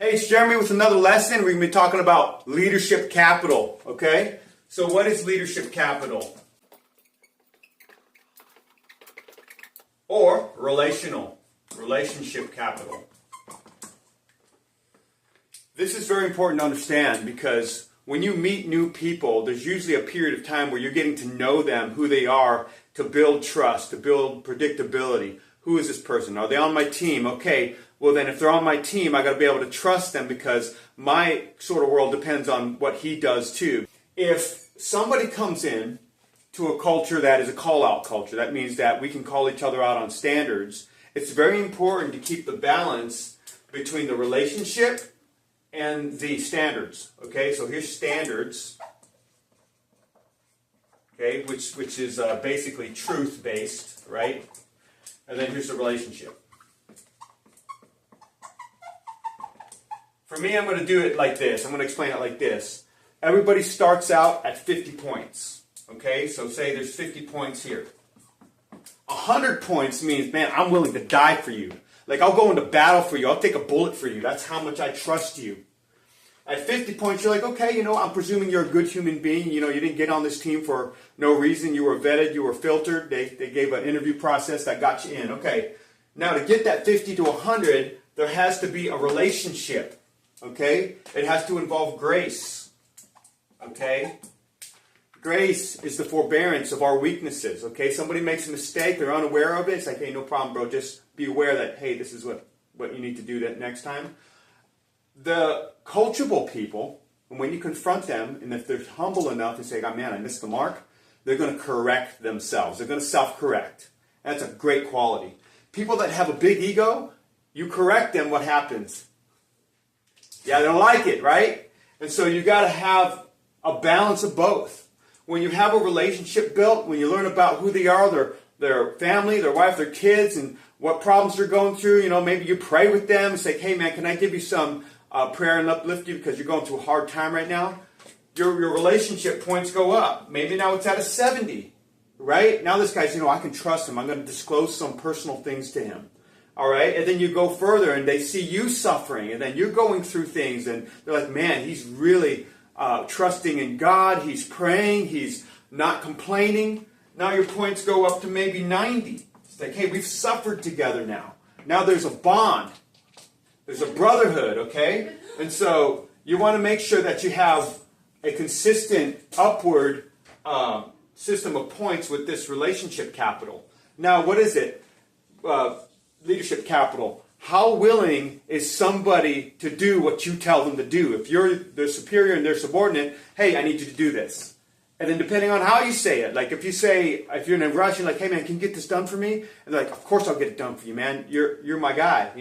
Hey, it's Jeremy with another lesson. We're going to be talking about leadership capital, okay? So what is leadership capital? Or relationship capital. This is very important to understand because when you meet new people, there's usually a period of time where you're getting to know them, who they are, to build trust, to build predictability. Who is this person? Are they on my team? Okay, well then if they're on my team, I got to be able to trust them because my sort of world depends on what he does too. If somebody comes in to a culture that is a call-out culture, that means that we can call each other out on standards, it's very important to keep the balance between the relationship and the standards. Okay, so here's standards, okay, which is basically truth-based, right? And then here's the relationship. For me, I'm going to do it like this. I'm going to explain it like this. Everybody starts out at 50 points. Okay, so say there's 50 points here. 100 points means, man, I'm willing to die for you. Like, I'll go into battle for you. I'll take a bullet for you. That's how much I trust you. At 50 points, you're like, okay, I'm presuming you're a good human being. You didn't get on this team for no reason. You were vetted. You were filtered. They gave an interview process that got you in. Okay, now to get that 50 to 100, there has to be a relationship. Okay, it has to involve grace. Okay, grace is the forbearance of our weaknesses. Okay, somebody makes a mistake. They're unaware of it. It's like, hey, no problem, bro. Just be aware that, hey, this is what you need to do that next time. The coachable people, when you confront them, and if they're humble enough to say, oh, man, I missed the mark, they're going to correct themselves. They're going to self-correct. That's a great quality. People that have a big ego, you correct them, what happens? Yeah, they don't like it, right? And so you got to have a balance of both. When you have a relationship built, when you learn about who they are, their family, their wife, their kids, and what problems they're going through, maybe you pray with them and say, hey, man, can I give you some prayer and uplift you because you're going through a hard time right now? Your relationship points go up. Maybe now it's at a 70, right? Now this guy's, I can trust him. I'm going to disclose some personal things to him. All right? And then you go further and they see you suffering and then you're going through things and they're like, man, he's really trusting in God. He's praying. He's not complaining. Now your points go up to maybe 90. It's like, hey, we've suffered together now. Now there's a bond. There's a brotherhood, okay? And so you want to make sure that you have a consistent upward system of points with this relationship capital. Now, what is it? Leadership capital. How willing is somebody to do what you tell them to do? If you're their superior and their subordinate, hey, I need you to do this. And then depending on how you say it, like if you're in a rush, you're like, hey man, can you get this done for me? And they're like, of course I'll get it done for you, man. You're my guy,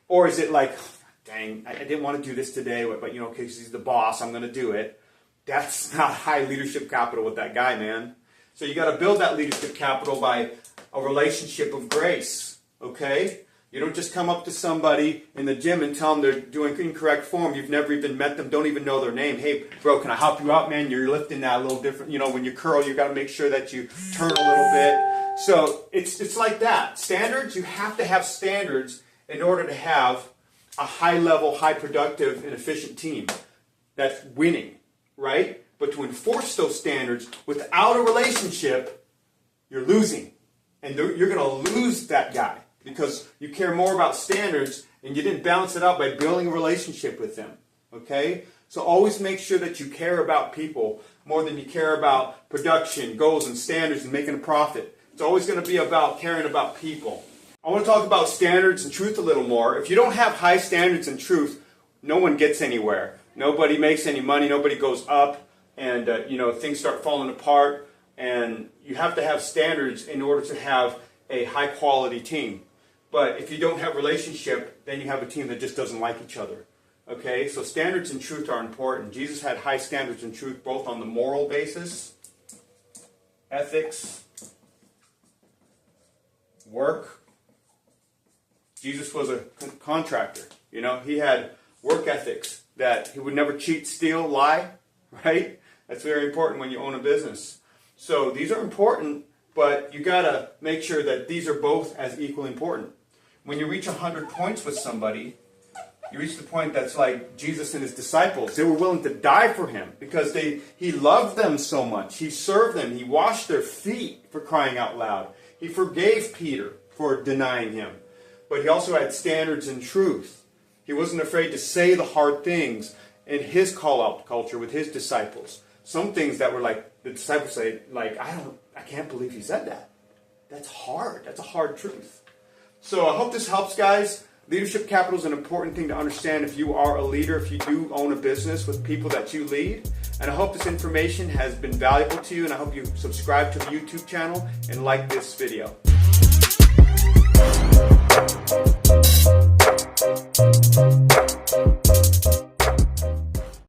Or is it like, dang, I didn't want to do this today, but okay, because he's the boss, I'm going to do it. That's not high leadership capital with that guy, man. So you got to build that leadership capital by a relationship of grace, okay? You don't just come up to somebody in the gym and tell them they're doing incorrect form. You've never even met them, don't even know their name. Hey, bro, can I help you out, man? You're lifting that a little different. When you curl, you got to make sure that you turn a little bit. So it's like that. Standards, you have to have standards in order to have a high-level, high-productive, and efficient team that's winning, right? But to enforce those standards without a relationship, you're losing. And you're going to lose that guy because you care more about standards and you didn't balance it out by building a relationship with them, okay? So always make sure that you care about people more than you care about production, goals, and standards and making a profit. It's always going to be about caring about people. I want to talk about standards and truth a little more. If you don't have high standards and truth, no one gets anywhere. Nobody makes any money. Nobody goes up. And, things start falling apart. And you have to have standards in order to have a high-quality team. But if you don't have relationship, then you have a team that just doesn't like each other. Okay? So standards and truth are important. Jesus had high standards and truth both on the moral basis, ethics, work. Jesus was a contractor. He had work ethics that he would never cheat, steal, lie, right? That's very important when you own a business. So these are important, but you got to make sure that these are both as equally important. When you reach 100 points with somebody, You reach the point that's like Jesus and his disciples. They were willing to die for him because he loved them so much. He served them. He washed their feet, for crying out loud. He forgave Peter for denying him. But he also had standards and truth. He wasn't afraid to say the hard things in his call-out culture with his disciples. Some things that were like, the disciples say, like, I can't believe he said that. That's hard. That's a hard truth. So I hope this helps, guys. Leadership capital is an important thing to understand if you are a leader, if you do own a business with people that you lead. And I hope this information has been valuable to you, and I hope you subscribe to the YouTube channel and like this video.